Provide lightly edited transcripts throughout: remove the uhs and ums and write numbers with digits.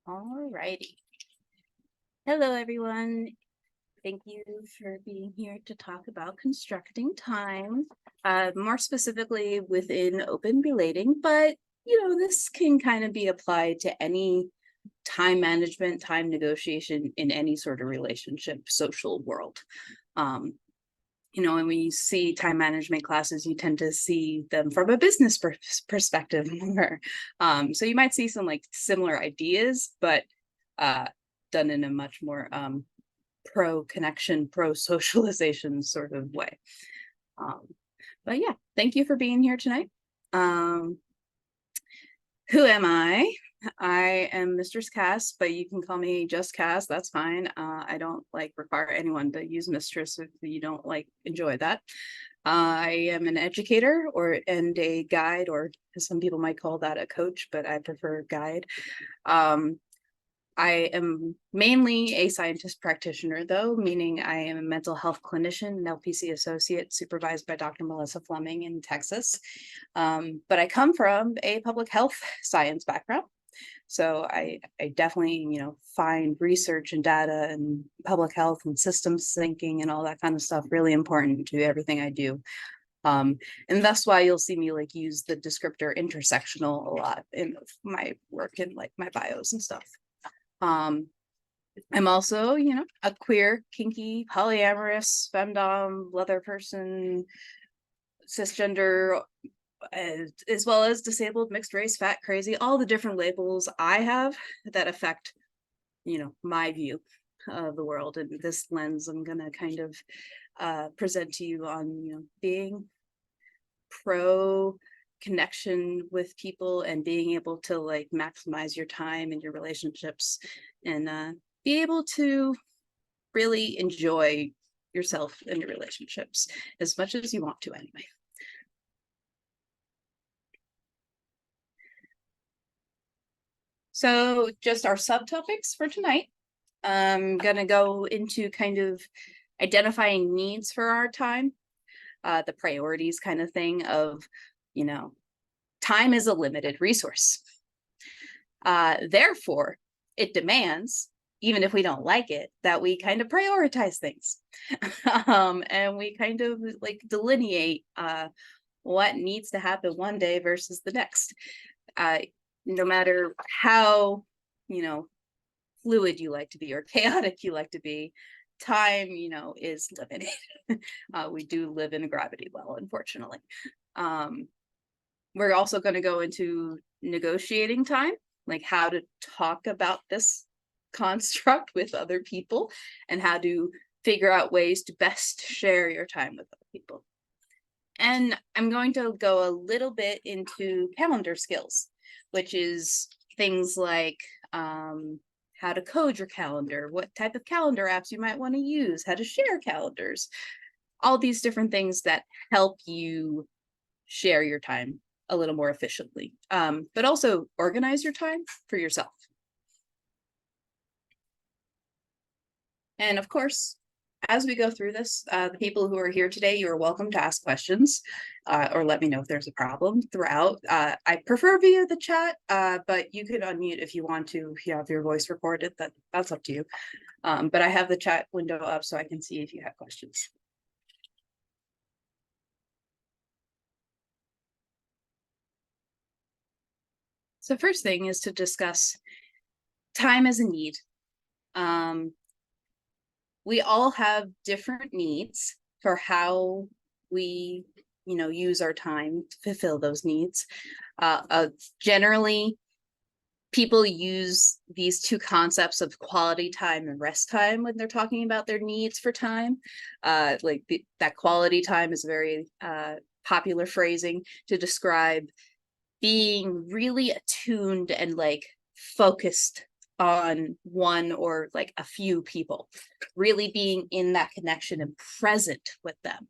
All righty. Hello, everyone. Thank you for being here to talk about constructing time, more specifically within open relating, but this can kind of be applied to any time management, time negotiation in any sort of relationship, social world. And when you see time management classes, you tend to see them from a business perspective more. So you might see some like similar ideas, but done in a much more pro connection, pro socialization sort of way. But yeah, thank you for being here tonight. Who am I? I am Mistress Cas, but you can call me just Cas. That's fine. I don't require anyone to use Mistress if you don't enjoy that. I am an educator and a guide, or some people might call that a coach, but I prefer guide. I am mainly a scientist practitioner, though, meaning I am a mental health clinician, an LPC associate supervised by Dr. Melissa Fleming in Texas. But I come from a public health science background. So I definitely, find research and data and public health and systems thinking and all that kind of stuff really important to everything I do. And that's why you'll see me use the descriptor intersectional a lot in my work in my bios and stuff. I'm also, a queer, kinky, polyamorous, femdom, leather person, cisgender, as well as disabled, mixed race, fat, crazy, all the different labels I have that affect, my view of the world. And this lens I'm going to kind of present to you on, being pro connection with people and being able to maximize your time and your relationships and be able to really enjoy yourself and your relationships as much as you want to anyway. So just our subtopics for tonight. I'm going to go into kind of identifying needs for our time, the priorities kind of thing of, time is a limited resource. Therefore, it demands, even if we don't like it, that we kind of prioritize things. And we kind of delineate what needs to happen one day versus the next. No matter how, fluid you like to be or chaotic you like to be, time, is limited. We do live in a gravity well, unfortunately. We're also going to go into negotiating time, like how to talk about this construct with other people and how to figure out ways to best share your time with other people. And I'm going to go a little bit into calendar skills, which is things like how to code your calendar, what type of calendar apps you might want to use, how to share calendars, all these different things that help you share your time a little more efficiently, but also organize your time for yourself. And of course, as we go through this, the people who are here today, you are welcome to ask questions or let me know if there's a problem throughout. I prefer via the chat, but you could unmute if you want to, if you have your voice recorded, that's up to you. But I have the chat window up so I can see if you have questions. So first thing is to discuss time as a need. We all have different needs for how we, use our time to fulfill those needs. Generally, people use these two concepts of quality time and rest time when they're talking about their needs for time. That quality time is very popular phrasing to describe being really attuned and focused on one or a few people, really being in that connection and present with them.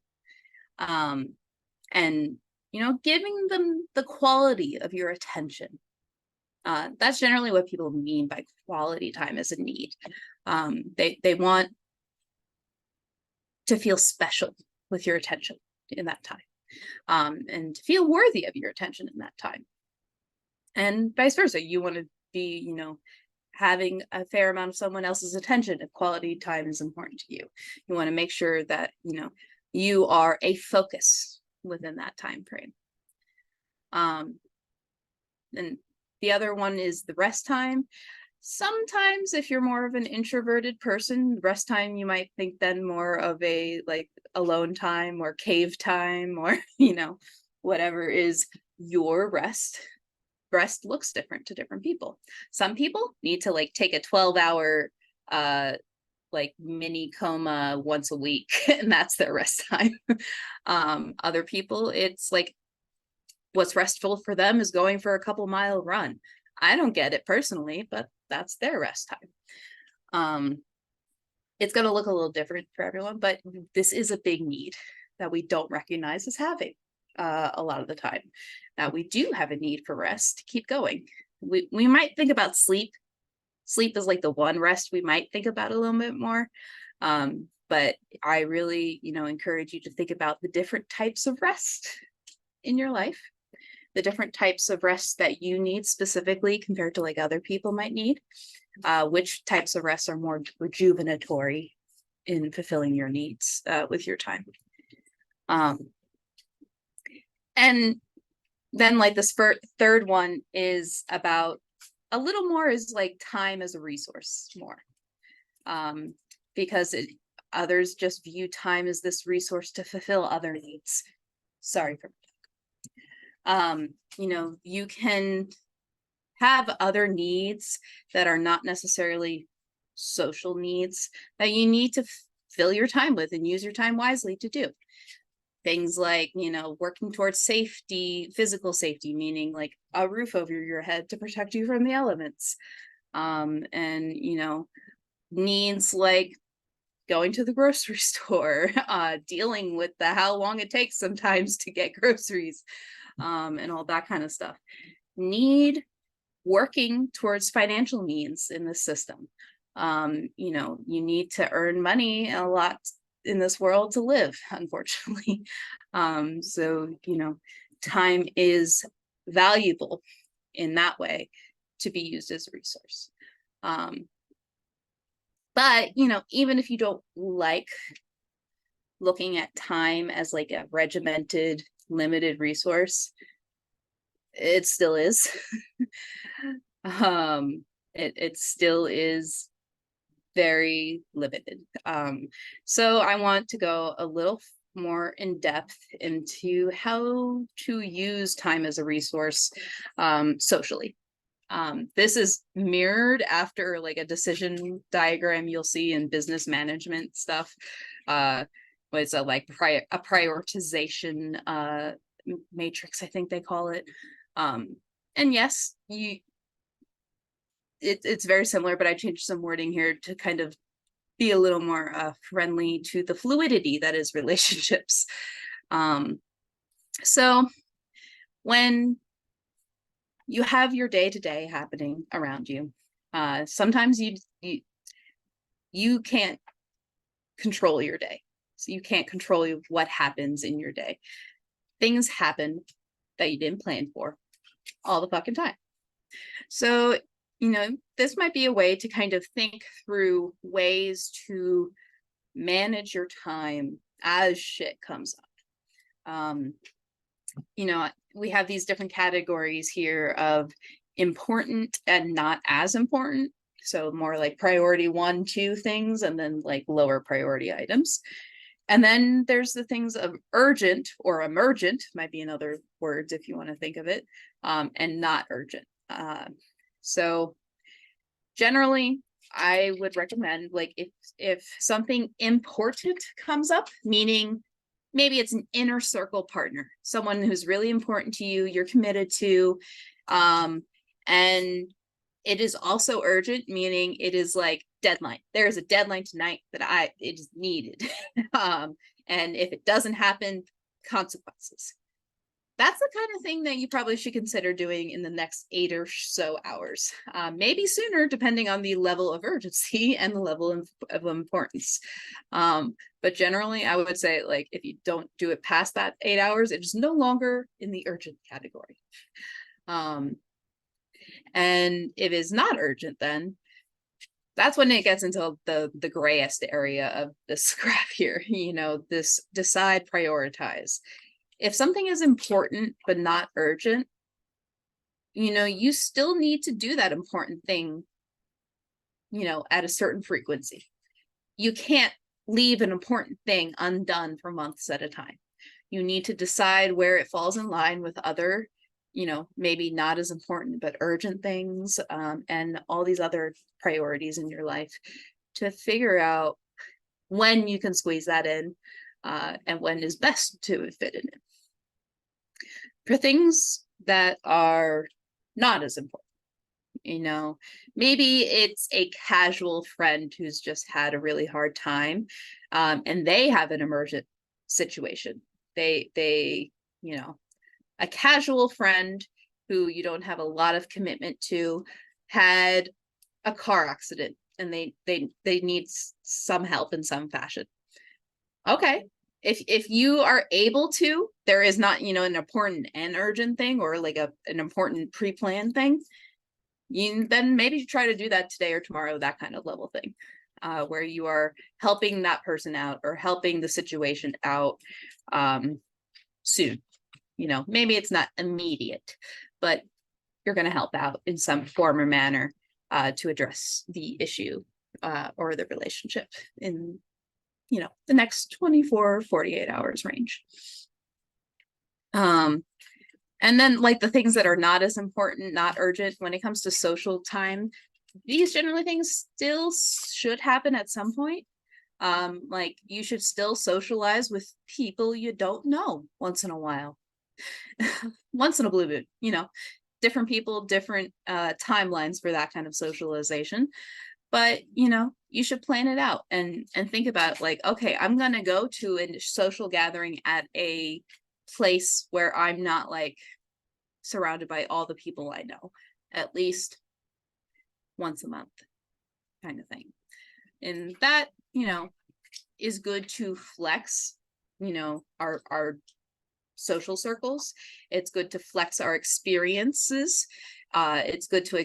And, giving them the quality of your attention. That's generally what people mean by quality time as a need. They want to feel special with your attention in that time. And to feel worthy of your attention in that time. And vice versa. You want to be, having a fair amount of someone else's attention if quality time is important to you. You want to make sure that, you know, you are a focus within that time frame. And the other one is the rest time. Sometimes if you're more of an introverted person, rest time, you might think then more of a like alone time or cave time or, you know, whatever is your rest. Rest looks different to different people. Some people need to like take a 12-hour like mini coma once a week and that's their rest time. Other people, it's like what's restful for them is going for a couple-mile run. I don't get it personally, but that's their rest time. It's going to look a little different for everyone, but this is a big need that we don't recognize as having a lot of the time. Now, we do have a need for rest to keep going. We might think about sleep. Sleep is like the one rest we might think about a little bit more. But I really, you know, encourage you to think about the different types of rest in your life, the different types of rest that you need specifically compared to like other people might need, which types of rest are more rejuvenatory in fulfilling your needs with your time. And then like this third one is about a little more is like time as a resource more, because others just view time as this resource to fulfill other needs. Sorry for you know, you can have other needs that are not necessarily social needs that you need to fill your time with and use your time wisely to do. Things like, you know, working towards safety, physical safety, meaning like a roof over your head to protect you from the elements. And, you know, needs like going to the grocery store, dealing with the how long it takes sometimes to get groceries, and all that kind of stuff. Need working towards financial means in the system. You know, you need to earn money a lot in this world to live, unfortunately. So, you know, time is valuable in that way to be used as a resource. But, you know, even if you don't like looking at time as like a regimented, limited resource, it still is. It still is very limited. So I want to go a little more in depth into how to use time as a resource socially. This is mirrored after like a decision diagram you'll see in business management stuff. It's a like a prioritization matrix, I think they call it. And yes, it's very similar, but I changed some wording here to kind of be a little more friendly to the fluidity that is relationships. So when you have your day-to-day happening around you, sometimes you can't control your day. So you can't control what happens in your day. Things happen that you didn't plan for all the fucking time. So, you know, this might be a way to kind of think through ways to manage your time as shit comes up. You know, we have these different categories here of important and not as important. So more like priority 1, 2 things, and then like lower priority items. And then there's the things of urgent or emergent, might be in other words if you want to think of it, and not urgent. So generally, I would recommend like if something important comes up, meaning maybe it's an inner circle partner, someone who's really important to you, you're committed to, and it is also urgent, meaning it is like deadline. There is a deadline tonight that it is needed. And if it doesn't happen, consequences. That's the kind of thing that you probably should consider doing in the next 8 or so hours. Maybe sooner, depending on the level of urgency and the level of importance. But generally, I would say, like, if you don't do it past that 8 hours, it is no longer in the urgent category. And if it's not urgent, then that's when it gets into the grayest area of this graph here, this decide, prioritize. If something is important but not urgent, you still need to do that important thing, at a certain frequency. You can't leave an important thing undone for months at a time. You need to decide where it falls in line with other, maybe not as important but urgent things, and all these other priorities in your life, to figure out when you can squeeze that in, and when is best to fit it in. For things that are not as important, maybe it's a casual friend who's just had a really hard time, and they have an emergent situation. They a casual friend who you don't have a lot of commitment to had a car accident, and they need some help in some fashion. Okay, if you are able to, there is not an important and urgent thing, or like an important pre-planned thing, then maybe try to do that today or tomorrow, that kind of level thing, where you are helping that person out or helping the situation out soon. Maybe it's not immediate, but you're going to help out in some form or manner to address the issue or the relationship in the next 24 48 hours range. And then, like, the things that are not as important, not urgent, when it comes to social time, these generally things still should happen at some point. Like, you should still socialize with people you don't know once in a while. Once in a blue moon, different people, different timelines for that kind of socialization. But you should plan it out and think about, like, okay, I'm gonna go to a social gathering at a place where I'm not like surrounded by all the people I know, at least once a month, kind of thing. And that is good to flex our social circles. It's good to flex our experiences. It's good to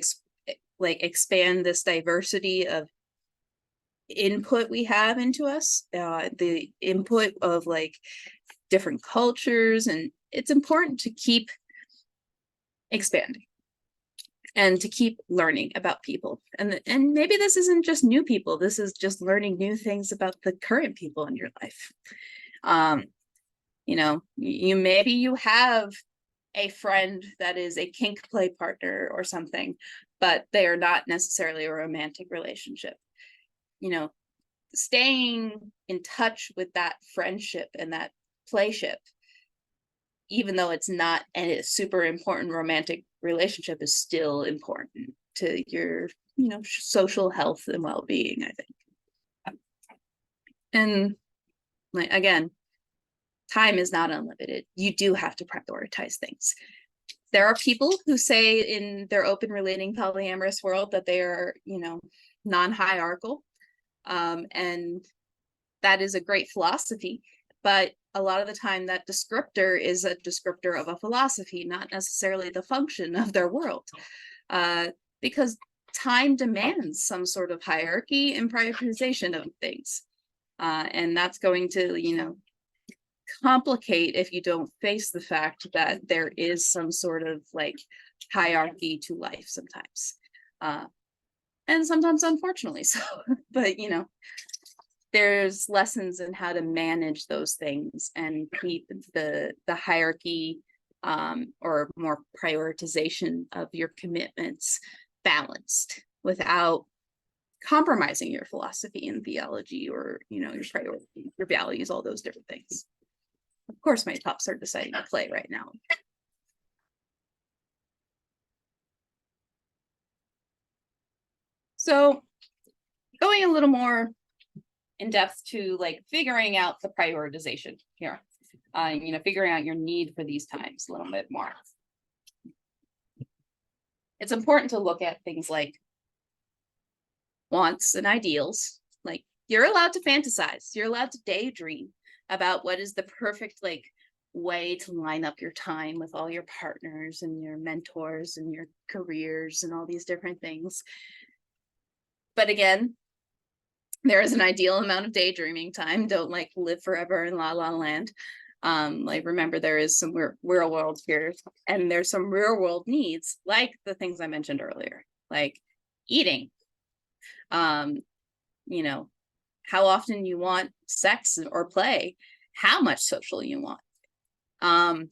expand this diversity of input we have into us, the input of like different cultures, and it's important to keep expanding and to keep learning about people. And maybe this isn't just new people, this is just learning new things about the current people in your life. Maybe you have a friend that is a kink play partner or something, but they are not necessarily a romantic relationship. Staying in touch with that friendship and that playship, even though it's not a super important romantic relationship, is still important to your social health and well-being, I think. And like, again, time is not unlimited. You do have to prioritize things. There are people who say in their open relating polyamorous world that they are non-hierarchical, and that is a great philosophy, but a lot of the time that descriptor is a descriptor of a philosophy, not necessarily the function of their world, because time demands some sort of hierarchy and prioritization of things, and that's going to complicate if you don't face the fact that there is some sort of like hierarchy to life sometimes, and sometimes unfortunately so. But there's lessons in how to manage those things and keep the hierarchy, or more prioritization of your commitments balanced without compromising your philosophy and theology, or your priority, your values, all those different things. Of course, my pups are deciding to play right now. So going a little more in depth to like figuring out the prioritization here, figuring out your need for these times a little bit more. It's important to look at things like wants and ideals. Like, you're allowed to fantasize, you're allowed to daydream about what is the perfect like way to line up your time with all your partners and your mentors and your careers and all these different things. But again, there is an ideal amount of daydreaming time. Don't like live forever in la la land. Like remember there is some real world here, and there's some real world needs, like the things I mentioned earlier, like eating, you know, how often you want sex or play, how much social you want.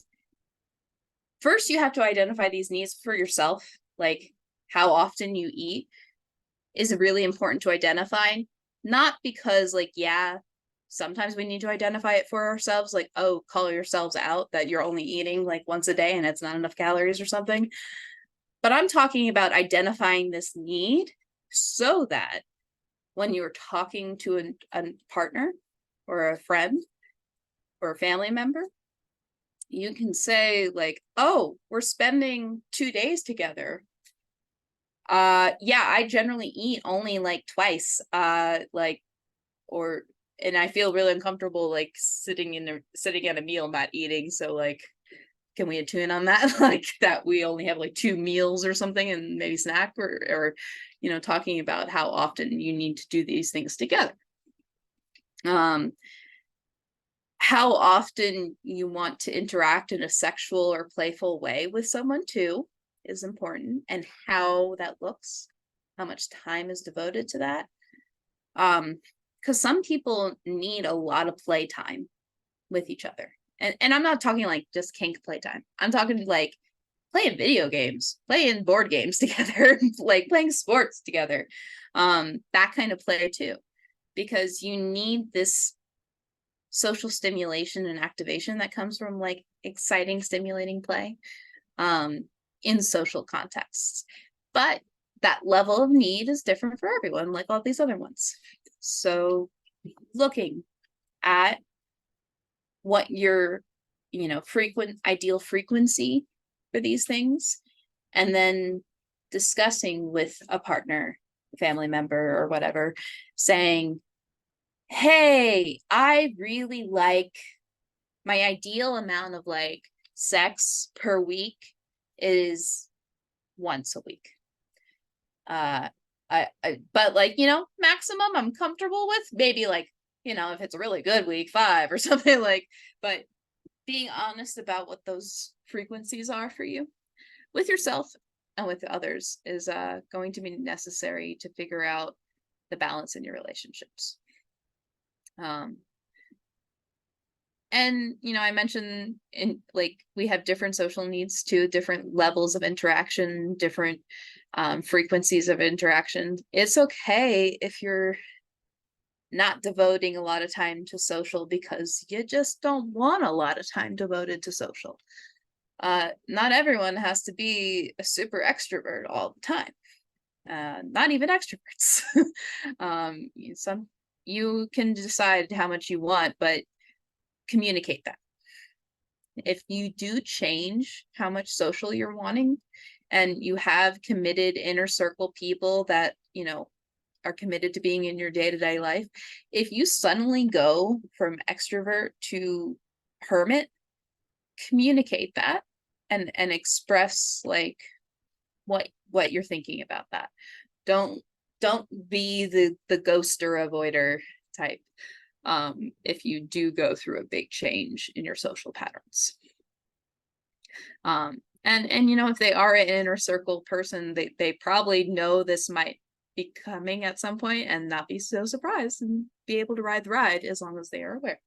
First, you have to identify these needs for yourself, like how often you eat is really important to identify, not because like, yeah, sometimes we need to identify it for ourselves, like, oh, call yourselves out that you're only eating like once a day and it's not enough calories or something. But I'm talking about identifying this need so that when you're talking to a partner or a friend or a family member, you can say like, oh, we're spending 2 days together. Yeah, I generally eat only like twice. Like, or and I feel really uncomfortable like sitting at a meal not eating. So like, can we attune on that? Like that we only have like 2 meals or something and maybe snack, or you know, talking about how often you need to do these things together. How often you want to interact in a sexual or playful way with someone too is important, and how that looks, how much time is devoted to that. Because some people need a lot of playtime with each other. And I'm not talking like just kink playtime. I'm talking like playing video games, playing board games together, like playing sports together. That kind of play too. Because you need this social stimulation and activation that comes from like exciting, stimulating play in social contexts. But that level of need is different for everyone, like all these other ones. So looking at what your, you know, ideal frequency for these things, and then discussing with a partner, family member, or whatever, saying, hey, I really like my ideal amount of like sex per week is once a week. But like, you know, maximum I'm comfortable with, maybe like, you know, if it's a really good week, 5 or something like, but being honest about what those frequencies are for you with yourself and with others is going to be necessary to figure out the balance in your relationships. And you know, I mentioned in like we have different social needs too, different levels of interaction, different frequencies of interaction. It's okay if you're not devoting a lot of time to social because you just don't want a lot of time devoted to social. Not everyone has to be a super extrovert all the time. Not even extroverts. You can decide how much you want, but communicate that. If you do change how much social you're wanting, and you have committed inner circle people that, you know, are committed to being in your day-to-day life, if you suddenly go from extrovert to hermit, communicate that and express like what you're thinking about that. Don't be the ghoster avoider type if you do go through a big change in your social patterns. And you know, if they are an inner circle person, they probably know this might be coming at some point and not be so surprised and be able to ride the ride as long as they are aware.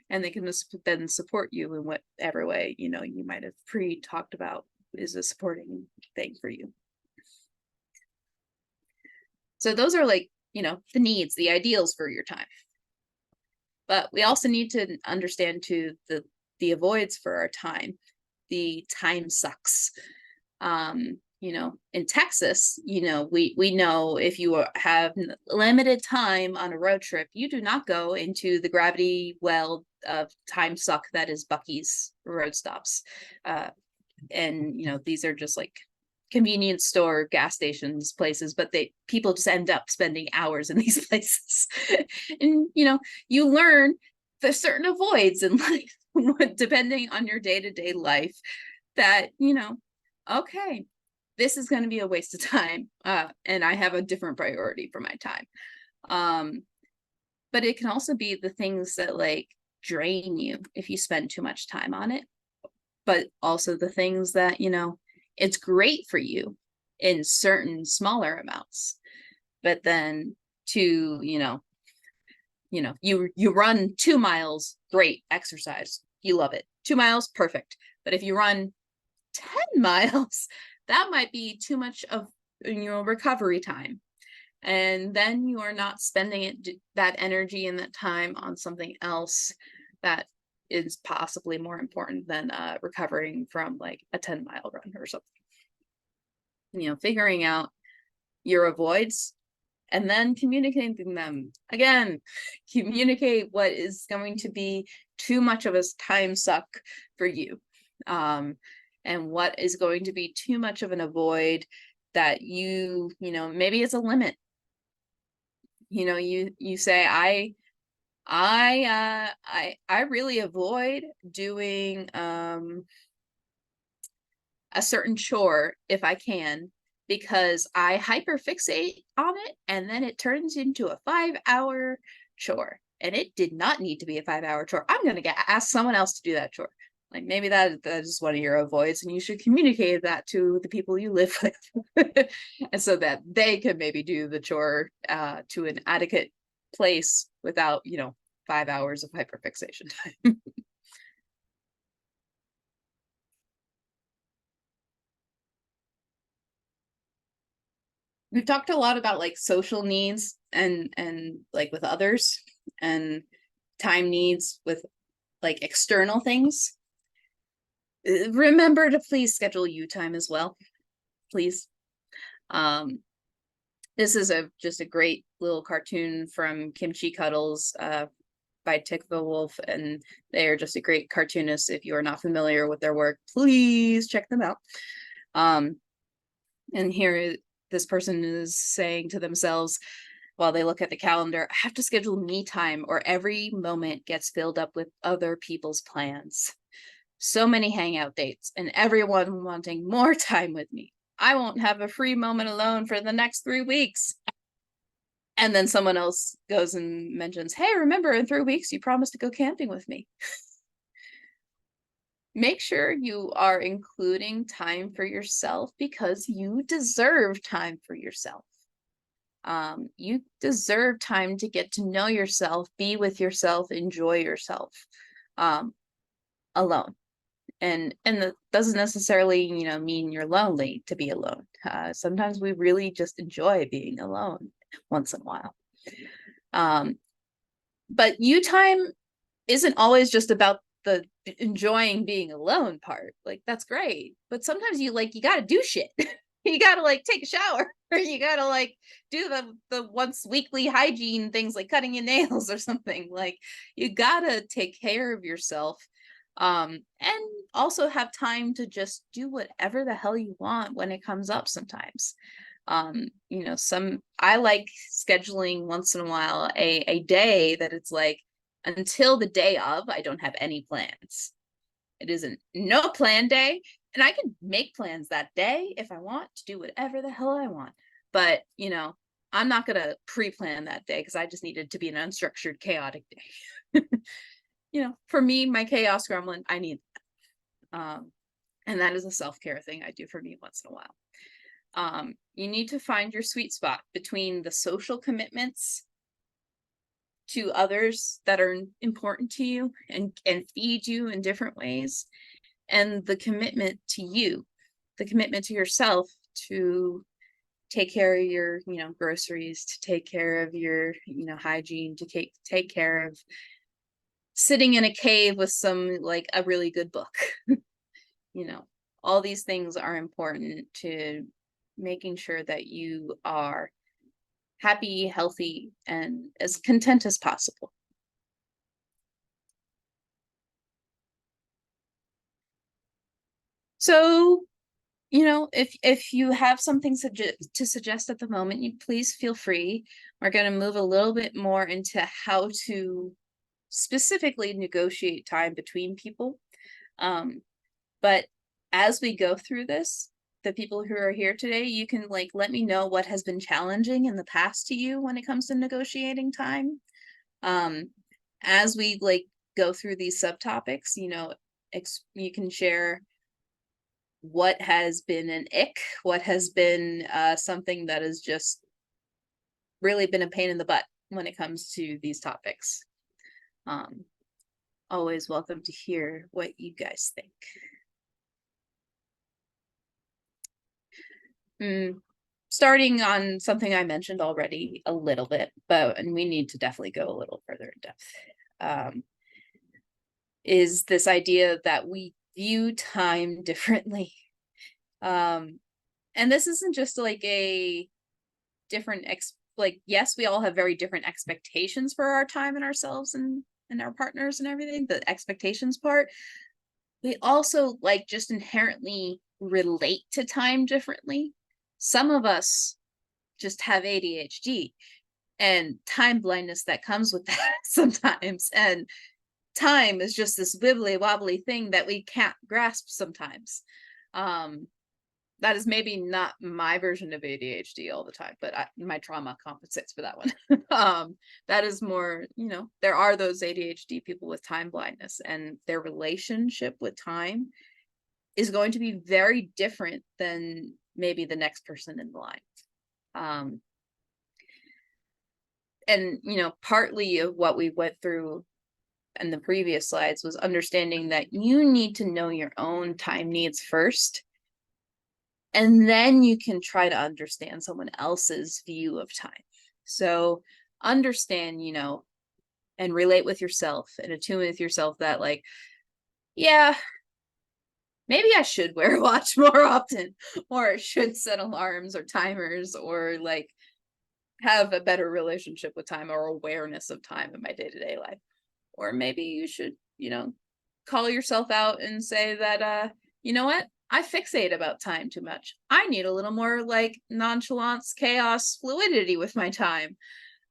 And they can then support you in whatever way, you know, you might have talked about is a supporting thing for you. So those are like, you know, the needs, the ideals for your time. But we also need to understand too the avoids for our time. The time sucks. You know, in Texas, you know, we know if you have limited time on a road trip, you do not go into the gravity well of time suck that is Buc-ee's road stops. And you know, these are just like convenience store, gas stations, places, but people just end up spending hours in these places. And you know, you learn there's certain avoids in life depending on your day-to-day life that, you know, okay, this is going to be a waste of time, and I have a different priority for my time. But it can also be the things that like drain you if you spend too much time on it, but also the things that, you know, it's great for you in certain smaller amounts. But then to, you run 2 miles, great exercise, you love it. 2 miles, perfect. But if you run 10 miles, that might be too much of, recovery time. And then you are not spending that energy and that time on something else that is possibly more important than recovering from like a 10-mile run or something. Figuring out your avoids and then communicating them. Again, communicate what is going to be too much of a time suck for you, and what is going to be too much of an avoid that maybe it's a limit. You say, I really avoid doing a certain chore if I can, because I hyperfixate on it and then it turns into a 5-hour chore, and it did not need to be a 5-hour chore. I'm going to ask someone else to do that chore. Like, maybe that is one of your avoids, and you should communicate that to the people you live with and so that they can maybe do the chore to an adequate place without 5 hours of hyperfixation time. We've talked a lot about like social needs and like with others, and time needs with like external things. Remember to please schedule you time as well, please. This is just a great little cartoon from Kimchi Cuddles by Tikva Wolf, and they are just a great cartoonist. If you are not familiar with their work, please check them out. And here this person is saying to themselves while they look at the calendar, I have to schedule me time or every moment gets filled up with other people's plans. So many hangout dates and everyone wanting more time with me. I won't have a free moment alone for the next 3 weeks. And then someone else goes and mentions, hey, remember in 3 weeks, you promised to go camping with me. Make sure you are including time for yourself because you deserve time for yourself. You deserve time to get to know yourself, be with yourself, enjoy yourself alone. And that doesn't necessarily, mean you're lonely to be alone. Sometimes we really just enjoy being alone once in a while. But you time isn't always just about the enjoying being alone part. Like, that's great, but sometimes you gotta do shit. You gotta like take a shower, or you gotta like do the once weekly hygiene things like cutting your nails or something. Like, you gotta take care of yourself, and also have time to just do whatever the hell you want when it comes up sometimes. I like scheduling once in a while a day that it's like, until the day of, I don't have any plans. It isn't no plan day, and I can make plans that day if I want to do whatever the hell I want. But I'm not gonna pre-plan that day because I just needed to be an unstructured, chaotic day. For me, my chaos gremlin, I need that. And that is a self-care thing I do for me once in a while. You need to find your sweet spot between the social commitments to others that are important to you and feed you in different ways, and the commitment to you, the commitment to yourself to take care of your groceries, to take care of your hygiene, to take care of sitting in a cave with a really good book. All these things are important to making sure that you are happy, healthy, and as content as possible. So, if you have something to suggest at the moment, you please feel free. We're going to move a little bit more into how to specifically negotiate time between people. But as we go through this, the people who are here today, you can like let me know what has been challenging in the past to you when it comes to negotiating time. As we like go through these subtopics, you know, you can share what has been an ick, what has been something that has just really been a pain in the butt when it comes to these topics. Always welcome to hear what you guys think. Starting on something I mentioned already a little bit, and we need to definitely go a little further in depth, is this idea that we view time differently. And this isn't just like a different like, yes, we all have very different expectations for our time and ourselves and our partners and everything, the expectations part. We also like just inherently relate to time differently. Some of us just have ADHD and time blindness that comes with that sometimes. And time is just this wibbly wobbly thing that we can't grasp sometimes. That is maybe not my version of ADHD all the time, but my trauma compensates for that one. That is more, you know, there are those ADHD people with time blindness, and their relationship with time is going to be very different than maybe the next person in the line. And, you know, partly of what we went through in the previous slides was understanding that you need to know your own time needs first. And then you can try to understand someone else's view of time. So understand, you know, and relate with yourself and attune with yourself that like, yeah, maybe I should wear a watch more often, or I should set alarms or timers, or like have a better relationship with time or awareness of time in my day-to-day life. Or maybe you should, you know, call yourself out and say that, you know what? I fixate about time too much. I need a little more like nonchalance, chaos, fluidity with my time.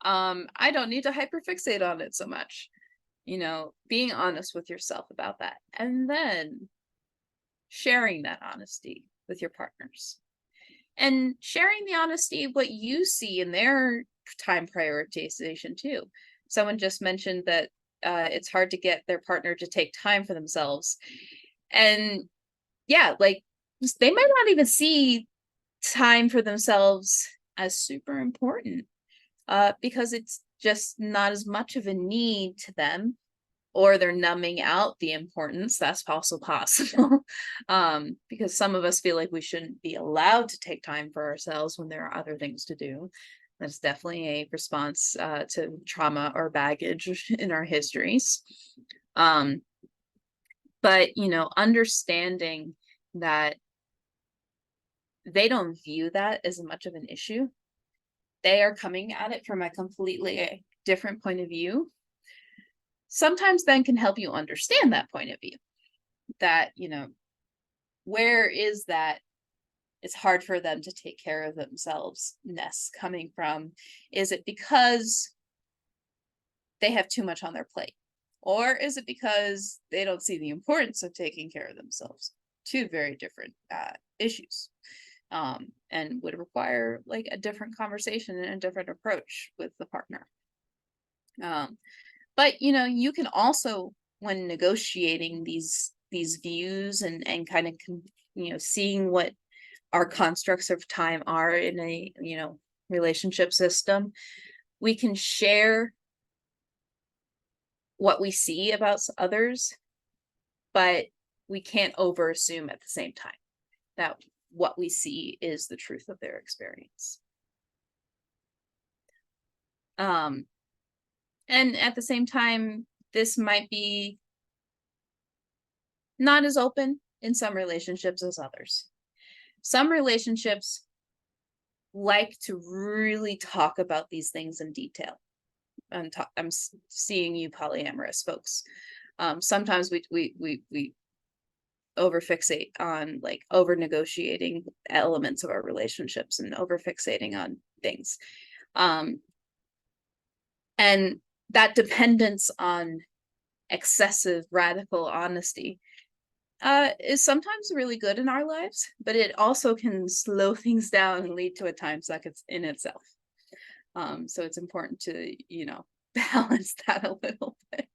I don't need to hyperfixate on it so much. You know, being honest with yourself about that. And then sharing that honesty with your partners. And sharing the honesty of what you see in their time prioritization too. Someone just mentioned that it's hard to get their partner to take time for themselves. And yeah, like they might not even see time for themselves as super important because it's just not as much of a need to them, or they're numbing out the importance. That's also possible. Because some of us feel like we shouldn't be allowed to take time for ourselves when there are other things to do. That's definitely a response to trauma or baggage in our histories. But, you know, understanding that they don't view that as much of an issue. They are coming at it from a completely different point of view. Sometimes then can help you understand that point of view. That, you know, where is that it's hard for them to take care of themselves-ness coming from? Is it because they have too much on their plate? Or is it because they don't see the importance of taking care of themselves? Two very different issues, and would require like a different conversation and a different approach with the partner. But, you know, you can also, when negotiating these views and kind of, you know, seeing what our constructs of time are in a, you know, relationship system, we can share what we see about others, but we can't over assume at the same time that what we see is the truth of their experience. And at the same time, this might be not as open in some relationships as others. Some relationships like to really talk about these things in detail. I'm seeing you polyamorous folks. Sometimes we overfixate on like over negotiating elements of our relationships and over fixating on things. And that dependence on excessive radical honesty is sometimes really good in our lives, but it also can slow things down and lead to a time suck in itself. So it's important to, balance that a little bit.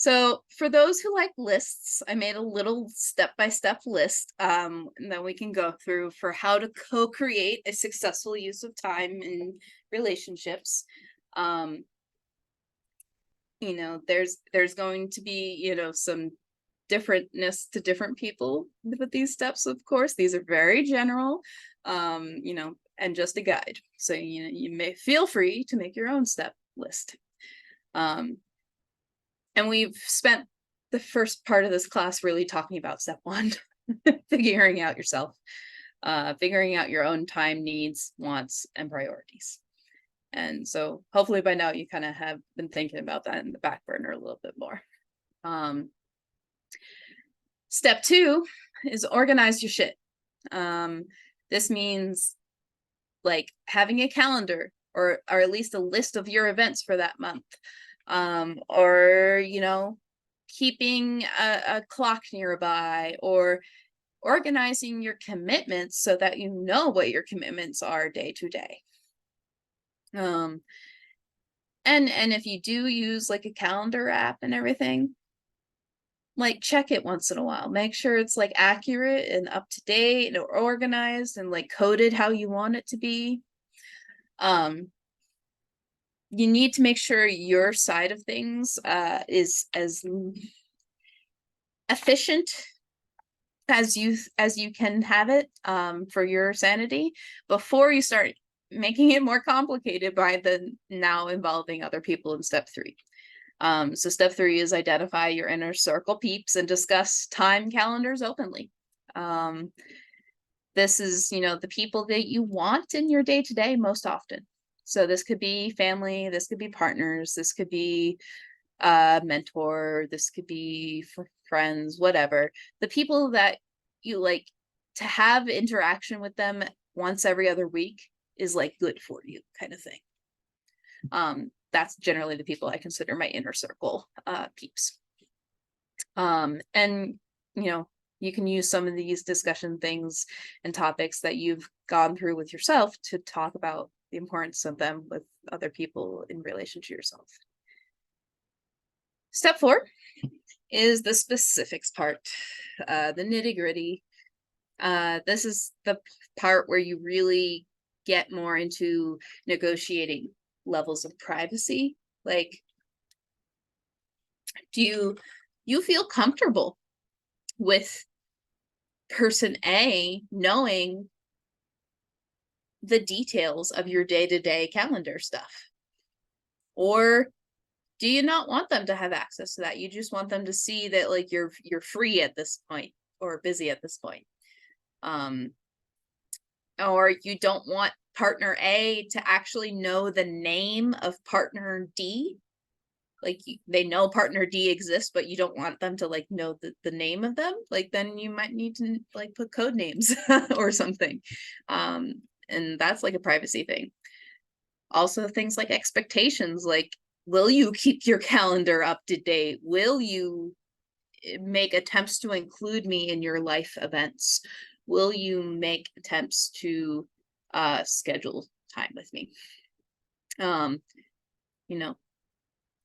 So for those who like lists, I made a little step-by-step list, and that we can go through for how to co-create a successful use of time in relationships. Um, there's going to be, some differentness to different people with these steps, of course. These are very general, and just a guide. So, you may feel free to make your own step list. And we've spent the first part of this class really talking about step one, figuring out yourself, figuring out your own time needs, wants, and priorities. And so hopefully by now you kind of have been thinking about that in the back burner a little bit more. Step two is organize your shit. This means like having a calendar or at least a list of your events for that month. Or, keeping a clock nearby, or organizing your commitments so that you know what your commitments are day to day. And if you do use like a calendar app and everything, like check it once in a while. Make sure it's like accurate and up to date and organized and like coded how you want it to be. You need to make sure your side of things is as efficient as you can have it, for your sanity, before you start making it more complicated by the now involving other people in step three. So step three is identify your inner circle peeps and discuss time calendars openly. This is, the people that you want in your day-to-day most often. So this could be family, this could be partners, this could be a mentor, this could be for friends, whatever. The people that you like to have interaction with them once every other week is like good for you kind of thing. That's generally the people I consider my inner circle peeps. And you can use some of these discussion things and topics that you've gone through with yourself to talk about the importance of them with other people in relation to yourself. Step four is the specifics part, the nitty-gritty. This is the part where you really get more into negotiating levels of privacy. Like, do you feel comfortable with person A knowing the details of your day-to-day calendar stuff? Or do you not want them to have access to that? You just want them to see that like you're free at this point or busy at this point. Or you don't want partner A to actually know the name of partner D. Like they know partner D exists, but you don't want them to like know the name of them. Like then you might need to like put code names or something. And that's like a privacy thing. Also things like expectations, like will you keep your calendar up to date? Will you make attempts to include me in your life events? Will you make attempts to schedule time with me?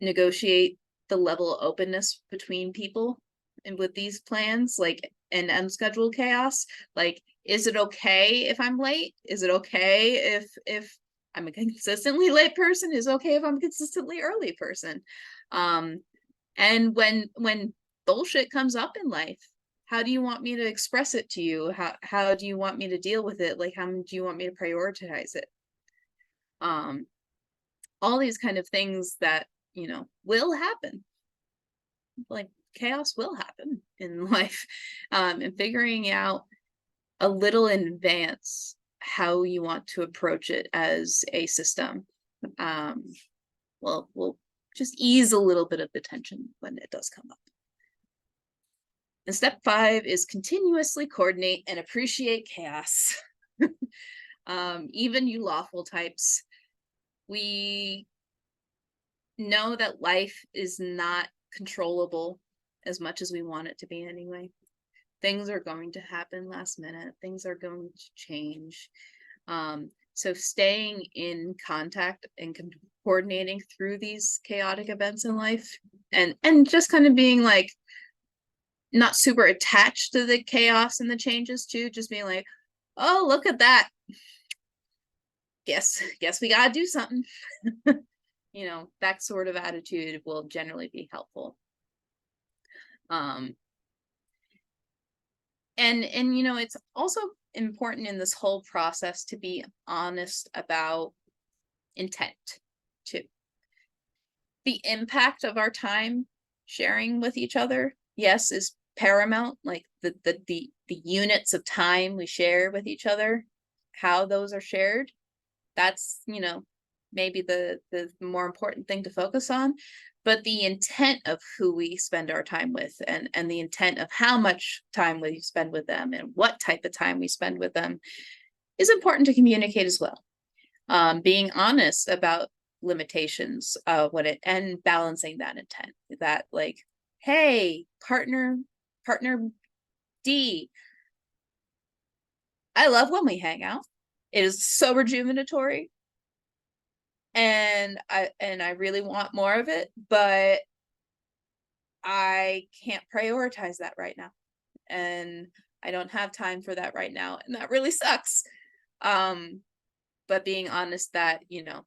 Negotiate the level of openness between people and with these plans, like an unscheduled chaos. Like, is it okay if I'm late? Is it okay if I'm a consistently late person? Is it okay if I'm a consistently early person? And when bullshit comes up in life, how do you want me to express it to you? How do you want me to deal with it? Like, how do you want me to prioritize it? All these kind of things that, will happen. Like chaos will happen in life. And figuring out a little in advance how you want to approach it as a system, will just ease a little bit of the tension when it does come up. And step five is continuously coordinate and appreciate chaos. Even you lawful types, we know that life is not controllable as much as we want it to be anyway. Things are going to happen last minute. Things are going to change. So staying in contact and coordinating through these chaotic events in life, and just kind of being like not super attached to the chaos and the changes too, just being like, oh, look at that. Guess we gotta do something. You know, that sort of attitude will generally be helpful. And you know, it's also important in this whole process to be honest about intent too. The impact of our time sharing with each other, yes, is paramount. Like the units of time we share with each other, how those are shared, that's, you know, maybe the more important thing to focus on. But the intent of who we spend our time with, and the intent of how much time we spend with them and what type of time we spend with them, is important to communicate as well. Being honest about limitations, what it, and balancing that intent, that like, hey, partner D, I love when we hang out. It is so rejuvenatory, and I really want more of it, but I can't prioritize that right now, and I don't have time for that right now, and that really sucks. But being honest that, you know,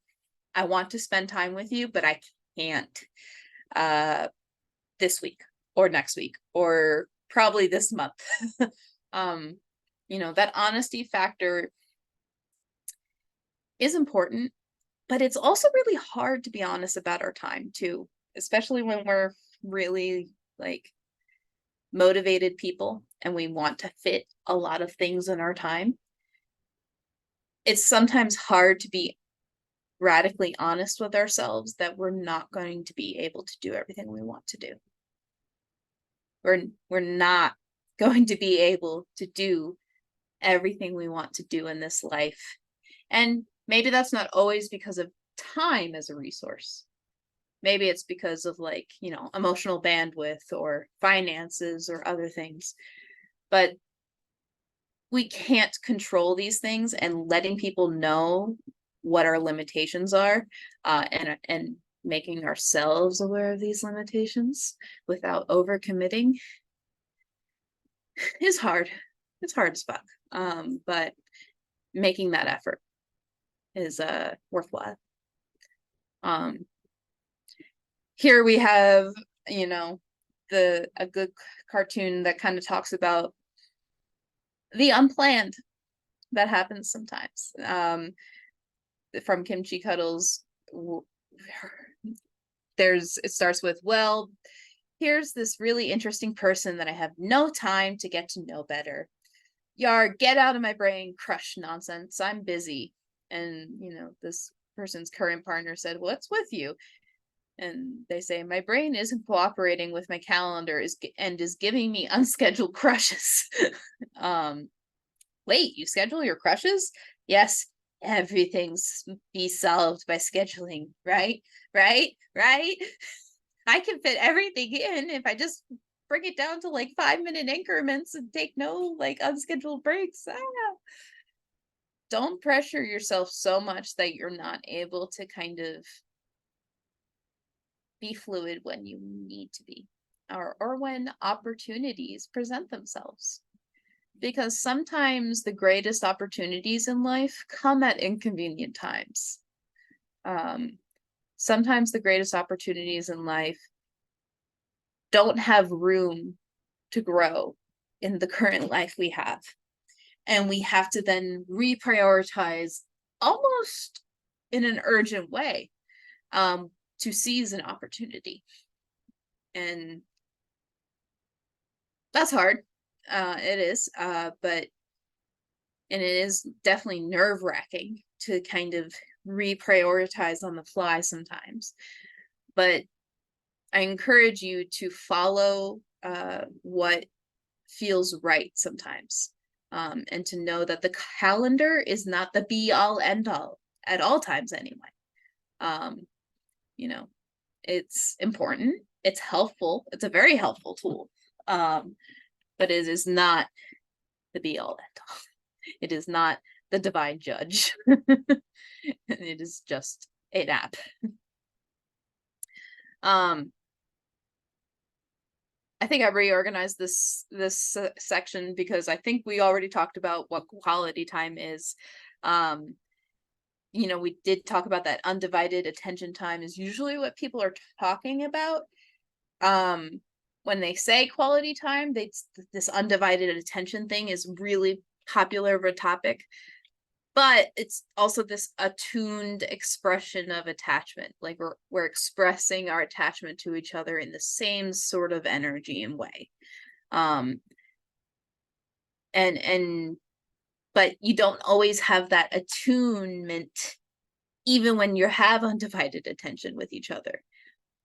I want to spend time with you, but I can't this week or next week or probably this month. You know, that honesty factor is important, but it's also really hard to be honest about our time too, especially when we're really like motivated people and we want to fit a lot of things in our time. It's sometimes hard to be radically honest with ourselves that we're not going to be able to do everything we want to do. We're not going to be able to do everything we want to do in this life. And maybe that's not always because of time as a resource. Maybe it's because of, like, you know, emotional bandwidth or finances or other things. But we can't control these things, and letting people know what our limitations are, and making ourselves aware of these limitations without overcommitting is hard. It's hard as fuck. But making that effort is worthwhile. Here we have, you know, a good cartoon that kind of talks about the unplanned that happens sometimes. From Kimchi Cuddles, it starts with, well, here's this really interesting person that I have no time to get to know better. Yar, get out of my brain, crush nonsense. I'm busy. And, you know, this person's current partner said, what's with you? And they say, my brain isn't cooperating with my calendar and is giving me unscheduled crushes. Wait, you schedule your crushes? Yes, everything's be solved by scheduling, right? I can fit everything in if I just bring it down to like 5-minute increments and take no like unscheduled breaks. Don't pressure yourself so much that you're not able to kind of be fluid when you need to be, or when opportunities present themselves. Because sometimes the greatest opportunities in life come at inconvenient times. Sometimes the greatest opportunities in life don't have room to grow in the current life we have. And we have to then reprioritize almost in an urgent way, to seize an opportunity. And that's hard. It is, but it is definitely nerve-wracking to kind of reprioritize on the fly sometimes. But I encourage you to follow what feels right sometimes, and to know that the calendar is not the be-all end-all at all times anyway. You know, It's important. It's helpful. It's a very helpful tool. But it is not the be all end all. It is not the divine judge. It is just an app. I think I reorganized this section because I think we already talked about what quality time is. We did talk about that undivided attention time is usually what people are talking about. When they say quality time, this undivided attention thing is really popular of a topic, but it's also this attuned expression of attachment. Like we're expressing our attachment to each other in the same sort of energy and way. But you don't always have that attunement even when you have undivided attention with each other.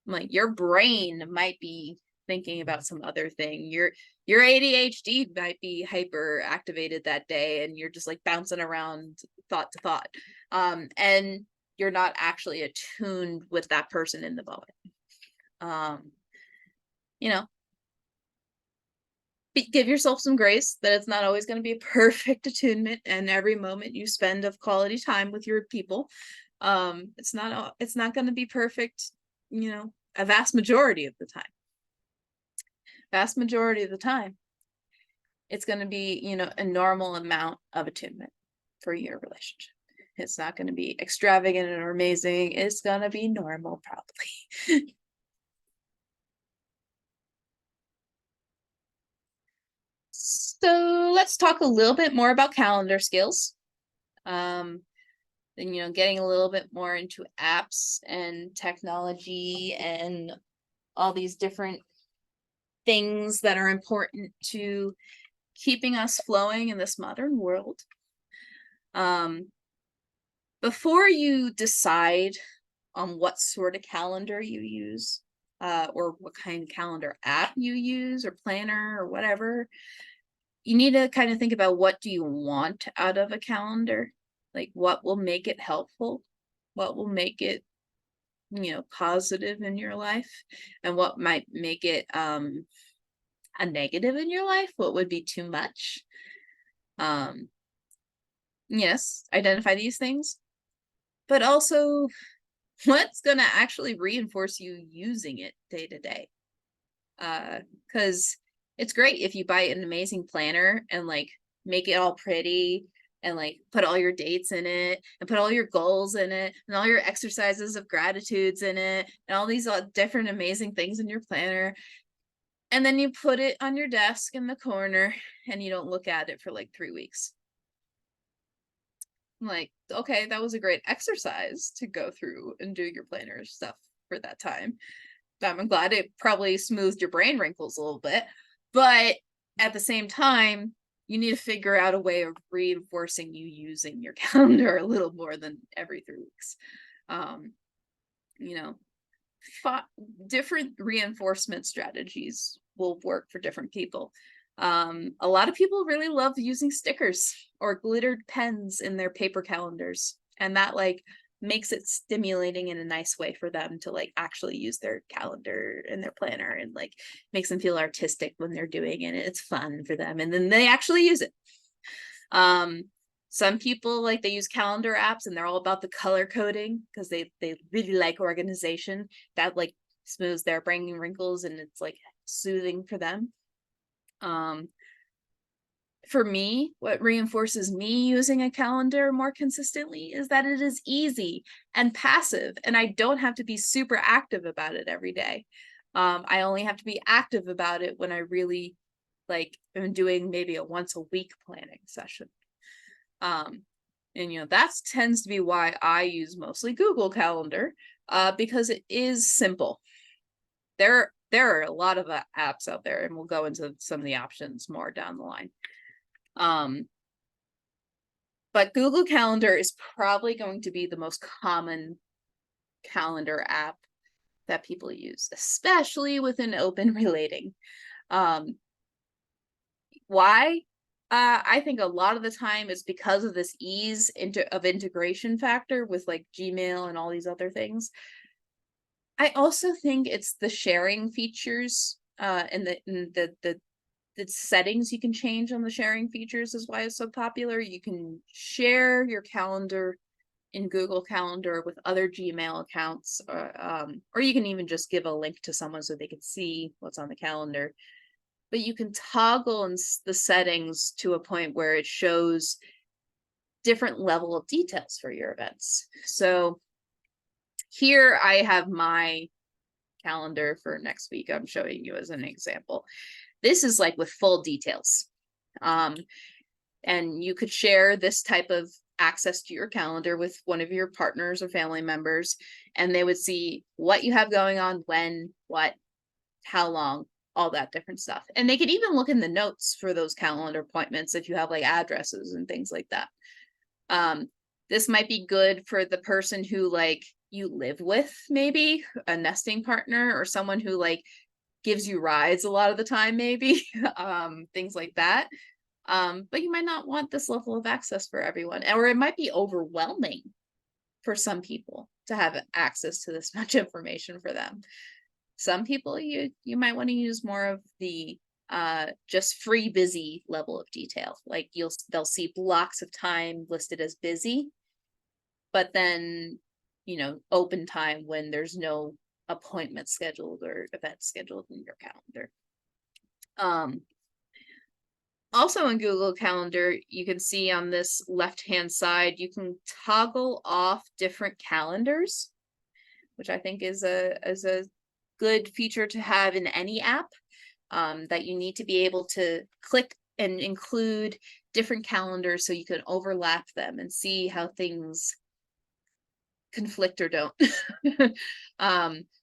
Like your brain might be thinking about some other thing. Your ADHD might be hyper activated that day and you're just like bouncing around thought to thought. And you're not actually attuned with that person in the moment. Give yourself some grace that it's not always going to be a perfect attunement, and every moment you spend of quality time with your people, it's not going to be perfect, a vast majority of the time. It's going to be, a normal amount of attunement for your relationship. It's not going to be extravagant or amazing. It's going to be normal, probably. So let's talk a little bit more about calendar skills. Then, getting a little bit more into apps and technology and all these different things that are important to keeping us flowing in this modern world. Before you decide on what sort of calendar you use, or what kind of calendar app you use or planner or whatever, you need to kind of think about what do you want out of a calendar? Like what will make it helpful? What will make it, positive in your life? And what might make it a negative in your life? What would be too much? Yes, identify these things, but also what's going to actually reinforce you using it day to day. Because it's great if you buy an amazing planner and like make it all pretty and like put all your dates in it and put all your goals in it and all your exercises of gratitudes in it and all these different amazing things in your planner. And then you put it on your desk in the corner and you don't look at it for like 3 weeks. I'm like, okay, that was a great exercise to go through and do your planner stuff for that time. I'm glad it probably smoothed your brain wrinkles a little bit, but at the same time, you need to figure out a way of reinforcing you using your calendar a little more than every 3 weeks. Different reinforcement strategies will work for different people. A lot of people really love using stickers or glittered pens in their paper calendars, and that like makes it stimulating in a nice way for them to like actually use their calendar and their planner, and like makes them feel artistic when they're doing it. It's fun for them, and then they actually use it. Some people like they use calendar apps and they're all about the color coding because they really like organization that like smooths their brain wrinkles and it's like soothing for them. For me, what reinforces me using a calendar more consistently is that it is easy and passive, and I don't have to be super active about it every day. I only have to be active about it when I really like am doing maybe a once a week planning session. And that tends to be why I use mostly Google Calendar, because it is simple. There are a lot of apps out there, and we'll go into some of the options more down the line. But Google Calendar is probably going to be the most common calendar app that people use, especially within open relating. Why? I think a lot of the time it's because of this ease of integration factor with like Gmail and all these other things. I also think it's the sharing features, and the settings you can change on the sharing features is why it's so popular. You can share your calendar in Google Calendar with other Gmail accounts, or you can even just give a link to someone so they can see what's on the calendar. But you can toggle in the settings to a point where it shows different level of details for your events. So here I have my calendar for next week. I'm showing you as an example. This is like with full details. And you could share this type of access to your calendar with one of your partners or family members, and they would see what you have going on, when, what, how long, all that different stuff. And they could even look in the notes for those calendar appointments if you have like addresses and things like that. This might be good for the person who like you live with, maybe a nesting partner or someone who like gives you rides a lot of the time, maybe, things like that. But you might not want this level of access for everyone, or it might be overwhelming for some people to have access to this much information for them. Some people you might want to use more of the just free busy level of detail. Like they'll see blocks of time listed as busy, but then open time when there's no appointment scheduled or event scheduled in your calendar. Also in Google Calendar, you can see on this left-hand side, you can toggle off different calendars, which I think is a good feature to have in any app, that you need to be able to click and include different calendars so you can overlap them and see how things conflict or don't.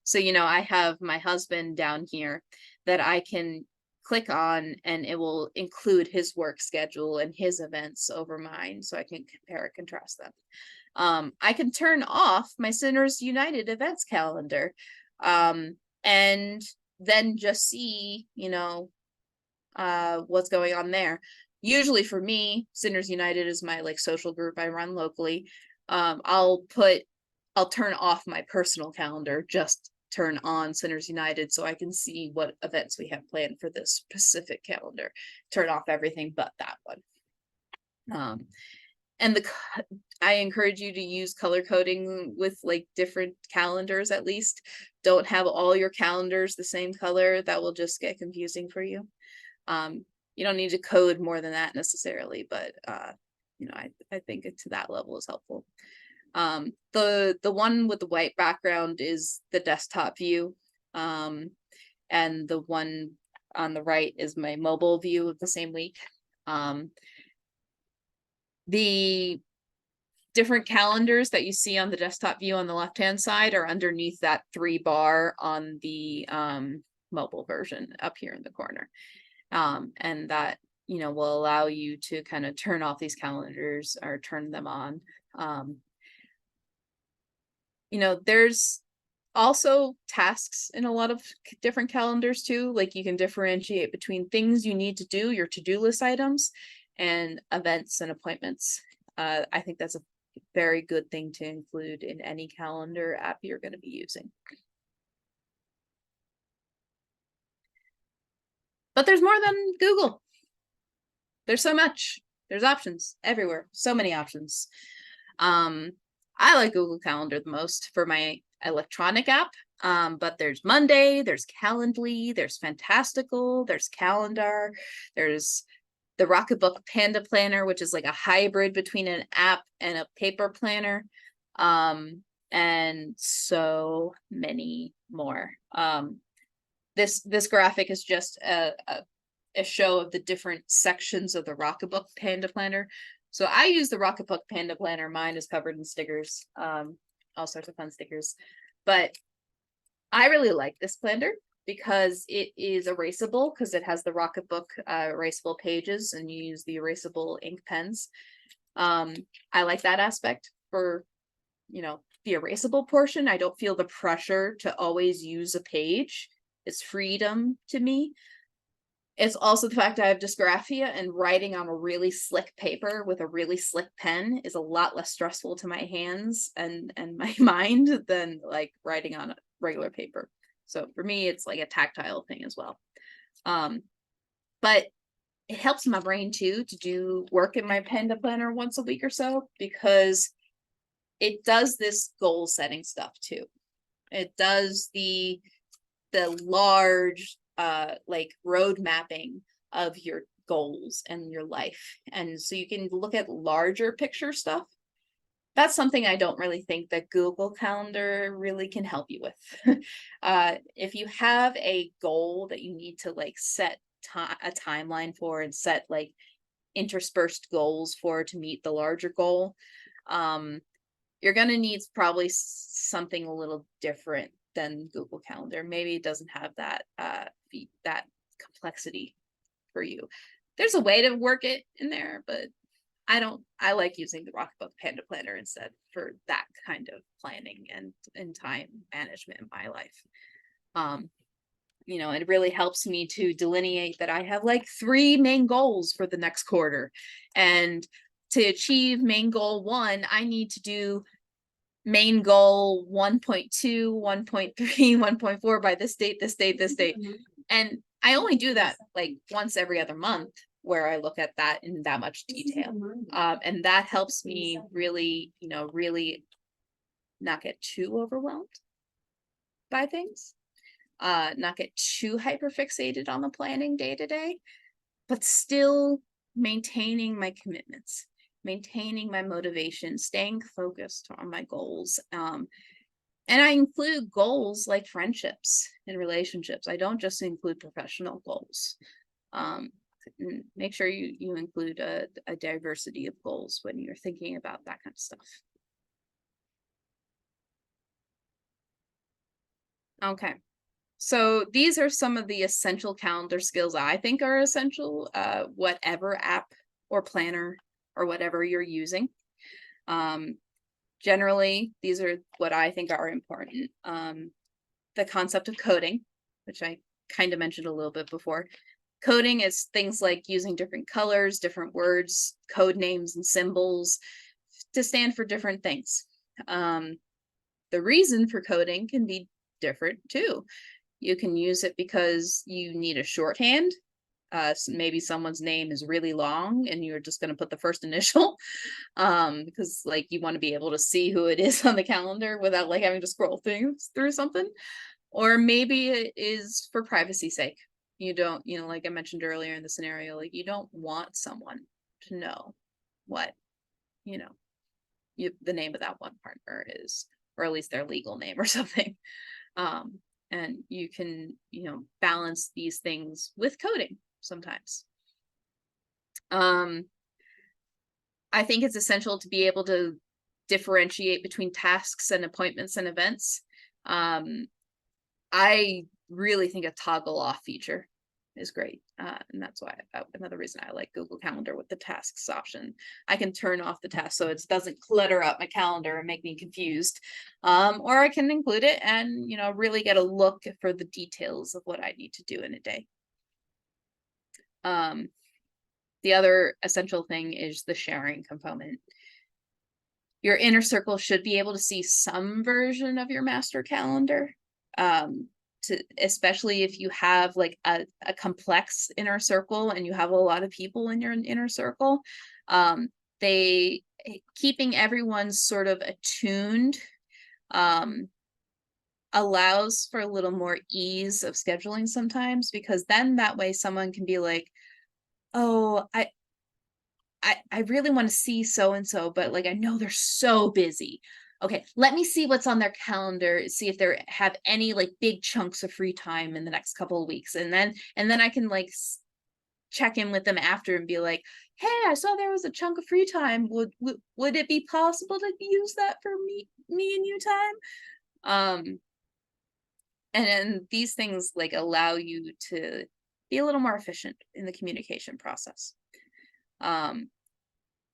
So I have my husband down here that I can click on, and it will include his work schedule and his events over mine, so I can compare and contrast them. I can turn off my Sinners United events calendar, and then just see what's going on there. Usually for me, Sinners United is my like social group I run locally. I'll turn off my personal calendar, just turn on Sinners United so I can see what events we have planned for this specific calendar. Turn off everything but that one. And I encourage you to use color coding with like different calendars at least. Don't have all your calendars the same color. That will just get confusing for you. You don't need to code more than that necessarily, but I think to that level is helpful. The one with the white background is the desktop view, and the one on the right is my mobile view of the same week. The different calendars that you see on the desktop view on the left-hand side are underneath that 3-bar on the mobile version up here in the corner. And that will allow you to kind of turn off these calendars or turn them on. There's also tasks in a lot of different calendars too. Like you can differentiate between things you need to do, your to-do list items, and events and appointments. I think that's a very good thing to include in any calendar app you're going to be using. But there's more than Google. There's so much. There's options everywhere. So many options. I like Google Calendar the most for my electronic app. But there's Monday, there's Calendly, there's Fantastical, there's Calendar, there's the Rocketbook Panda Planner, which is like a hybrid between an app and a paper planner, and so many more. This graphic is just a show of the different sections of the Rocketbook Panda Planner. So I use the Rocketbook Panda Planner. Mine is covered in stickers, all sorts of fun stickers. But I really like this planner because it is erasable, because it has the Rocketbook erasable pages, and you use the erasable ink pens. I like that aspect for, the erasable portion. I don't feel the pressure to always use a page. It's freedom to me. It's also the fact I have dysgraphia, and writing on a really slick paper with a really slick pen is a lot less stressful to my hands and my mind than like writing on regular paper. So for me, it's like a tactile thing as well. But it helps my brain too to do work in my Panda planner once a week or so, because it does this goal setting stuff too. It does the large like road mapping of your goals and your life. And so you can look at larger picture stuff. That's something I don't really think that Google Calendar really can help you with. If you have a goal that you need to like set a timeline for and set like interspersed goals for to meet the larger goal, you're going to need probably something a little different than Google Calendar. Maybe it doesn't have that that complexity for you. There's a way to work it in there, but I like using the Rockbook Panda Planner instead for that kind of planning and time management in my life. You know, it really helps me to delineate that I have like 3 main goals for the next quarter. And to achieve main goal 1, I need to do main goal 1.2, 1.3, 1.4 by this date, this date, this date. And I only do that like once every other month, where I look at that in that much detail. And that helps me really, you know, really not get too overwhelmed by things, not get too hyper fixated on the planning day to day, but still maintaining my commitments, maintaining my motivation, staying focused on my goals. And I include goals like friendships and relationships. I don't just include professional goals. Make sure you include a diversity of goals when you're thinking about that kind of stuff. Okay. So these are some of the essential calendar skills I think are essential, whatever app or planner or whatever you're using. Generally, these are what I think are important. The concept of coding, which I kind of mentioned a little bit before. Coding is things like using different colors, different words, code names, and symbols to stand for different things. The reason for coding can be different too. You can use it because you need a shorthand. So maybe someone's name is really long and you're just going to put the first initial, because like you want to be able to see who it is on the calendar without like having to scroll through something. Or maybe it is for privacy's sake. You don't, you know, like I mentioned earlier in the scenario, like you don't want someone to know what, you know, the name of that one partner is, or at least their legal name or something. And you can, you know, balance these things with coding sometimes. I think it's essential to be able to differentiate between tasks and appointments and events. I really think a toggle off feature is great. And that's why another reason I like Google Calendar with the tasks option. I can turn off the task so it doesn't clutter up my calendar and make me confused. Or I can include it and, you know, really get a look for the details of what I need to do in a day. The other essential thing is the sharing component. Your inner circle should be able to see some version of your master calendar. Especially if you have like a complex inner circle and you have a lot of people in your inner circle, keeping everyone sort of attuned allows for a little more ease of scheduling sometimes, because then that way someone can be like, oh, I really want to see so and so, but like I know they're so busy. Okay, let me see what's on their calendar, see if they have any like big chunks of free time in the next couple of weeks. And then I can like check in with them after and be like, hey, I saw there was a chunk of free time. Would it be possible to use that for me and you time? And then these things like allow you to be a little more efficient in the communication process.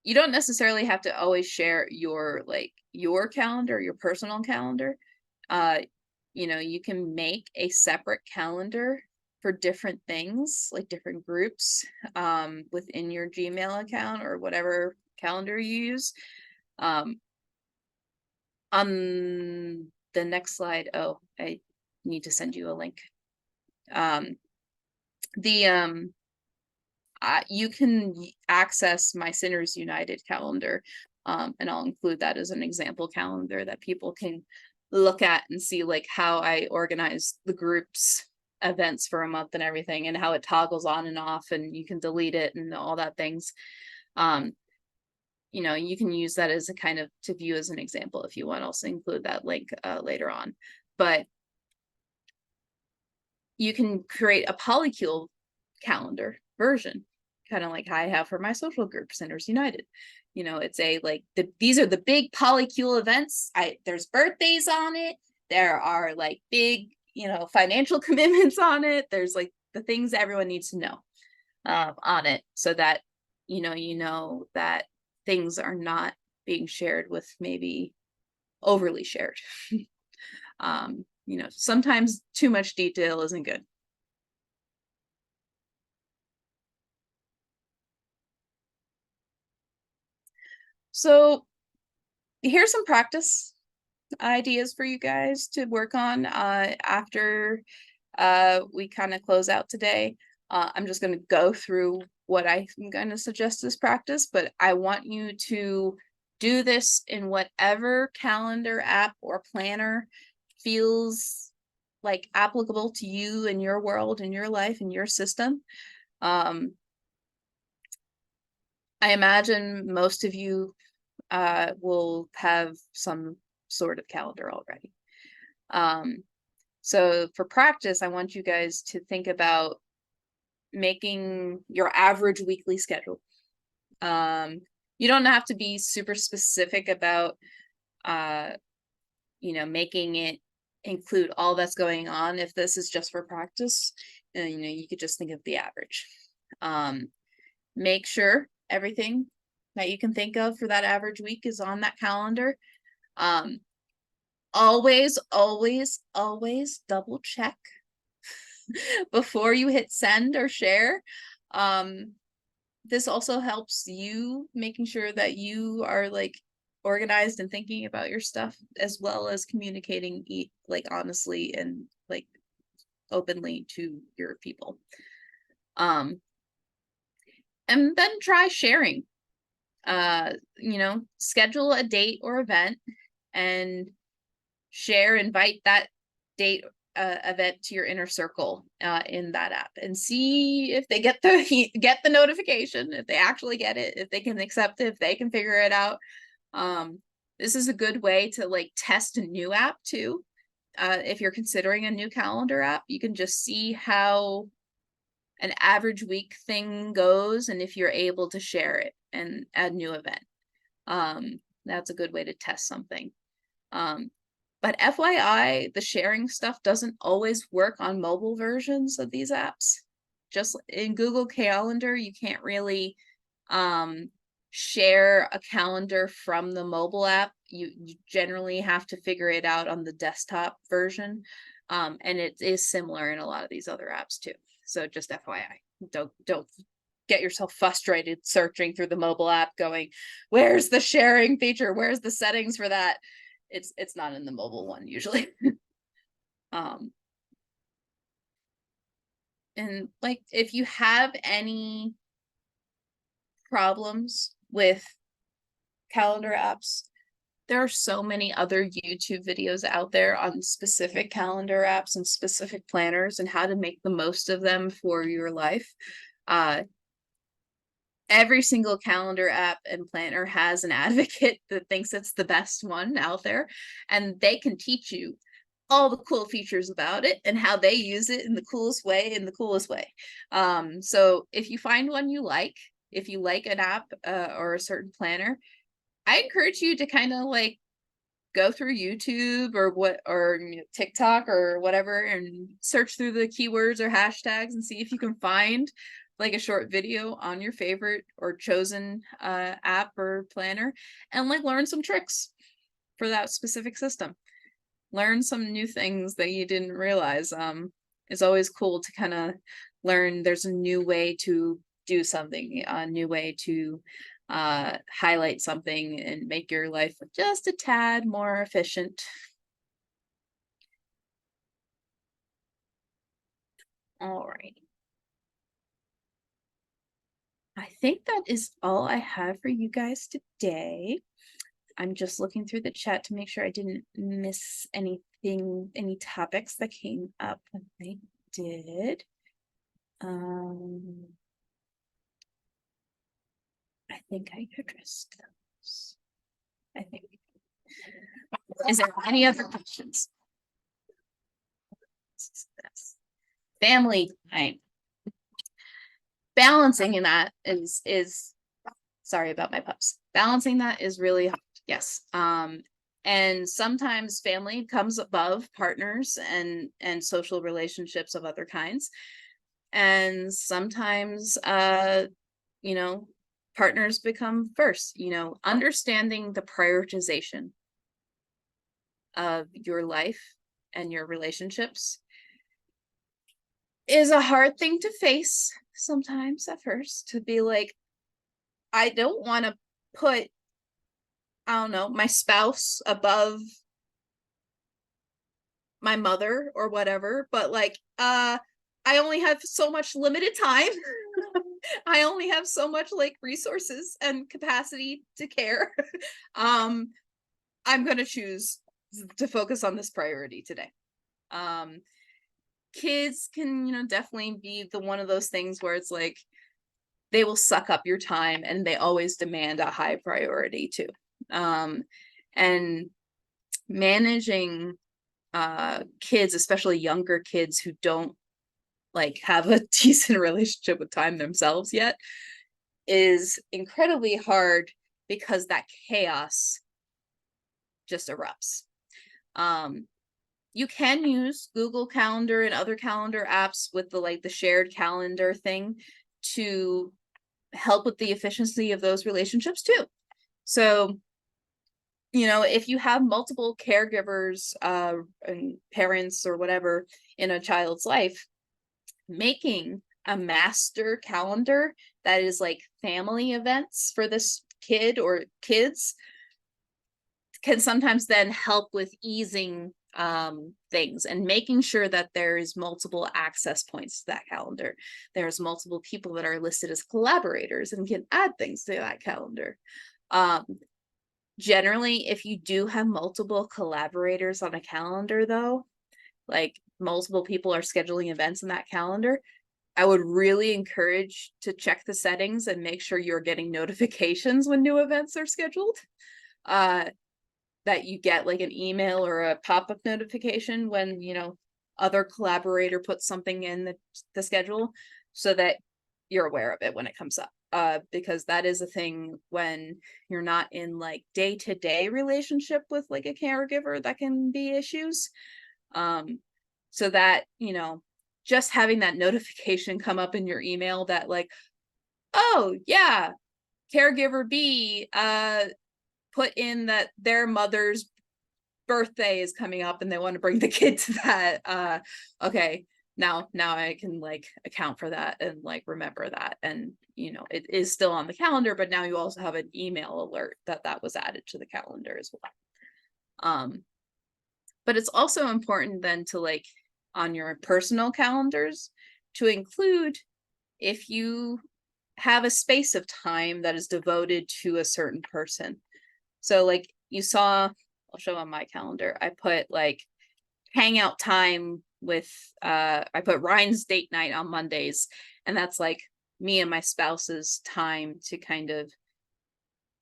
You don't necessarily have to always share your calendar, your personal calendar. You know, you can make a separate calendar for different things, like different groups, within your Gmail account or whatever calendar you use. On the next slide. Oh, I need to send you a link. You can access my Sinners United calendar, and I'll include that as an example calendar that people can look at and see like how I organize the group's events for a month and everything, and how it toggles on and off, and you can delete it and all that things. You know, you can use that as a kind of to view as an example if you want. I'll also include that link later on. But you can create a polycule calendar version, kind of like I have for my social group, Sinners United. You know, it's a like these are the big polycule events. There's birthdays on it. There are like big, you know, financial commitments on it. There's like the things that everyone needs to know on it, so that you know that things are not being shared with maybe overly shared. You know, sometimes too much detail isn't good. So here's some practice ideas for you guys to work on after we kind of close out today. I'm just going to go through what I'm going to suggest as practice, but I want you to do this in whatever calendar app or planner feels like applicable to you and your world and your life and your system. I imagine most of you will have some sort of calendar already. So for practice, I want you guys to think about making your average weekly schedule. You don't have to be super specific about, you know, making it include all that's going on. If this is just for practice, you know, you could just think of the average. Make sure everything that you can think of for that average week is on that calendar. Always double check before you hit send or share. This also helps you making sure that you are like organized and thinking about your stuff, as well as communicating like honestly and like openly to your people. And then try sharing. You know, schedule a date or event and invite that date event to your inner circle in that app, and see if they get the notification, if they actually get it, if they can accept it, if they can figure it out. This is a good way to like test a new app too. If you're considering a new calendar app, you can just see how an average week thing goes, and if you're able to share it and add new event. That's a good way to test something. But FYI, the sharing stuff doesn't always work on mobile versions of these apps. Just in Google Calendar, you can't really share a calendar from the mobile app. You generally have to figure it out on the desktop version. And it is similar in a lot of these other apps too. So just FYI, don't get yourself frustrated searching through the mobile app going, where's the sharing feature? Where's the settings for that? It's not in the mobile one usually. And like, if you have any problems with calendar apps, there are so many other YouTube videos out there on specific calendar apps and specific planners and how to make the most of them for your life. Every single calendar app and planner has an advocate that thinks it's the best one out there, and they can teach you all the cool features about it and how they use it in the coolest way, So if you find one you like, if you like an app or a certain planner, I encourage you to kind of like go through YouTube or TikTok or whatever and search through the keywords or hashtags and see if you can find like a short video on your favorite or chosen app or planner, and like learn some tricks for that specific system. Learn some new things that you didn't realize. It's always cool to kind of learn there's a new way to do something, a new way to highlight something and make your life just a tad more efficient. All right. I think that is all I have for you guys today. I'm just looking through the chat to make sure I didn't miss anything, any topics that came up when I did. I think I addressed those. I think. Is there any other questions? Family time. Balancing in that is sorry about my pups. Balancing that is really hard. Yes. And sometimes family comes above partners and social relationships of other kinds. And sometimes you know, partners become first, understanding the prioritization of your life and your relationships is a hard thing to face sometimes at first, to be like, I don't want to put, I don't know, my spouse above my mother or whatever, but like, I only have so much limited time. I only have so much like resources and capacity to care. I'm going to choose to focus on this priority today. Kids can, definitely be the one of those things where it's like they will suck up your time and they always demand a high priority too. And managing kids, especially younger kids who don't like have a decent relationship with time themselves yet, is incredibly hard because that chaos just erupts. You can use Google Calendar and other calendar apps with the shared calendar thing to help with the efficiency of those relationships too. So, if you have multiple caregivers and parents or whatever in a child's life, making a master calendar that is like family events for this kid or kids can sometimes then help with easing things and making sure that there is multiple access points to that calendar. There's multiple people that are listed as collaborators and can add things to that calendar. Generally, if you do have multiple collaborators on a calendar, though, like multiple people are scheduling events in that calendar, I would really encourage to check the settings and make sure you're getting notifications when new events are scheduled. That you get like an email or a pop-up notification when, other collaborator puts something in the schedule, so that you're aware of it when it comes up. Because that is a thing when you're not in like day-to-day relationship with like a caregiver, that can be issues. So that, just having that notification come up in your email that like, oh yeah, caregiver B put in that their mother's birthday is coming up and they want to bring the kid to that. Okay, now I can like account for that and like remember that, and it is still on the calendar, but now you also have an email alert that was added to the calendar as well. But it's also important then to like on your personal calendars to include, if you have a space of time that is devoted to a certain person. So like you saw, I'll show on my calendar, I put like hangout time with I put Ryan's date night on Mondays, and that's like me and my spouse's time to kind of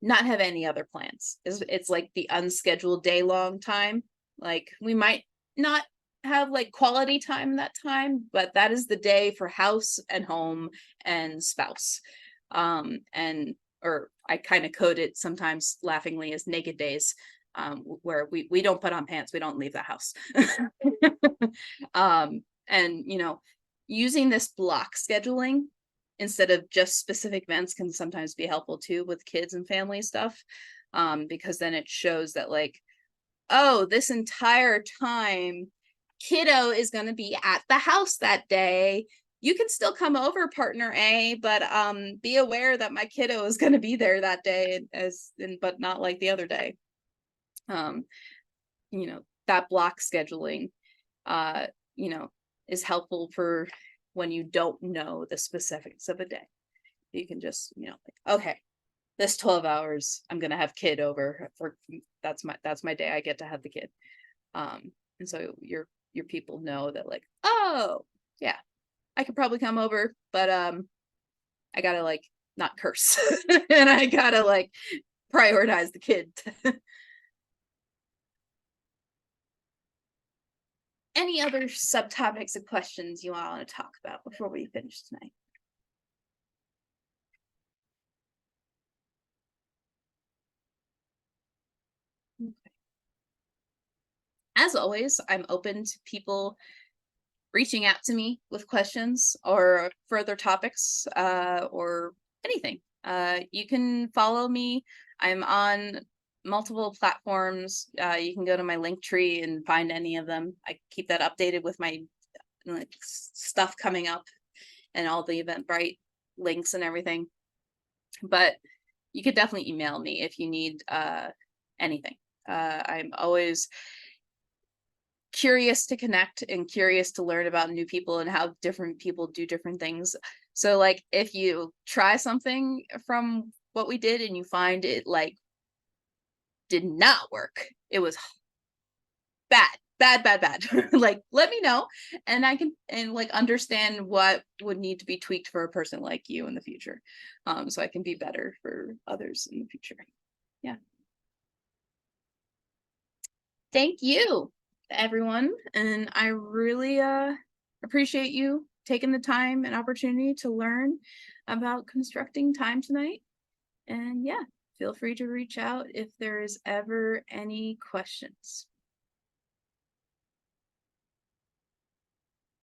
not have any other plans. It's like the unscheduled day long time. Like we might not have like quality time that time, but that is the day for house and home and spouse. And or I kind of code it sometimes laughingly as naked days, where we don't put on pants, we don't leave the house. And using this block scheduling instead of just specific events can sometimes be helpful too with kids and family stuff, because then it shows that like, oh, this entire time kiddo is going to be at the house that day. You can still come over, partner A, but be aware that my kiddo is going to be there that day, but not like the other day. That block scheduling is helpful for when you don't know the specifics of a day. You can just, like, okay, this 12 hours, I'm gonna have kid over for that's my day. I get to have the kid. And so your people know that, like, oh yeah, I could probably come over, but I gotta, like, not curse. And I gotta, like, prioritize the kid. Any other subtopics of questions you want to talk about before we finish tonight? As always, I'm open to people reaching out to me with questions or further topics, or anything. You can follow me. I'm on multiple platforms. You can go to my link tree and find any of them. I keep that updated with my, like, stuff coming up and all the Eventbrite links and everything. But you could definitely email me if you need anything. I'm always curious to connect and curious to learn about new people and how different people do different things. So, like, if you try something from what we did and you find it, like, did not work, it was bad, like, let me know, and I can, and like, understand what would need to be tweaked for a person like you in the future, so I can be better for others in the future. Yeah. Thank you, everyone, and I really appreciate you taking the time and opportunity to learn about constructing time tonight. And yeah, feel free to reach out if there is ever any questions.